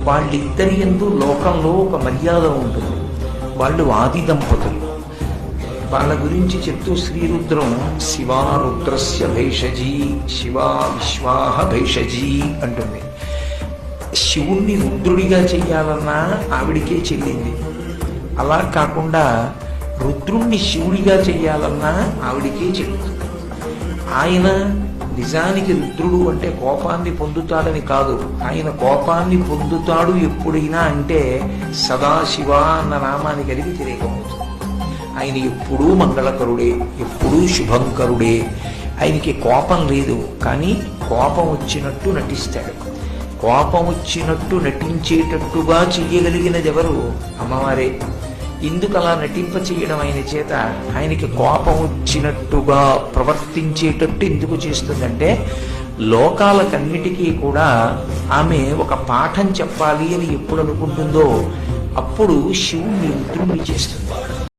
వాళ్ళిద్దరి యందు లోకంలో ఒక మర్యాద ఉంటుంది. వాళ్ళు ఆది దంపతులు. వాళ్ళ గురించి చెప్తూ శ్రీరుద్రం శివా రుద్రస్య భైషజీ, శివా విశ్వాహ భైషజీ అంటుంది. శివుణ్ణి రుద్రుడిగా చెయ్యాలన్నా ఆవిడికే చెల్లింది. అలా కాకుండా రుద్రుణ్ణి శివుడిగా చెయ్యాలన్నా ఆవిడికే చెల్లింది. ఆయన నిజానికి రుద్రుడు అంటే కోపాన్ని పొందుతాడని కాదు. ఆయన కోపాన్ని పొందుతాడు ఎప్పుడైనా అంటే సదాశివ అన్న నామానికి అది వ్యతిరేకమవుతుంది. ఆయన ఎప్పుడూ మంగళకరుడే, ఎప్పుడూ శుభంకరుడే. ఆయనకి కోపం లేదు, కానీ కోపం వచ్చినట్టు నటిస్తాడు. కోపం వచ్చినట్టు నటించేటట్టుగా చెయ్యగలిగినది ఎవరు? అమ్మవారే. ఎందుకు అలా నటింప చేయడం ఆయన చేత? ఆయనకి కోపం వచ్చినట్టుగా ప్రవర్తించేటట్టు ఎందుకు చేస్తుందంటే లోకాలకన్నిటికీ కూడా ఆమె ఒక పాఠం చెప్పాలి అని ఎప్పుడు అనుకుంటుందో అప్పుడు శివుణ్ణి రుద్రుణ్ణి చేస్తుంది.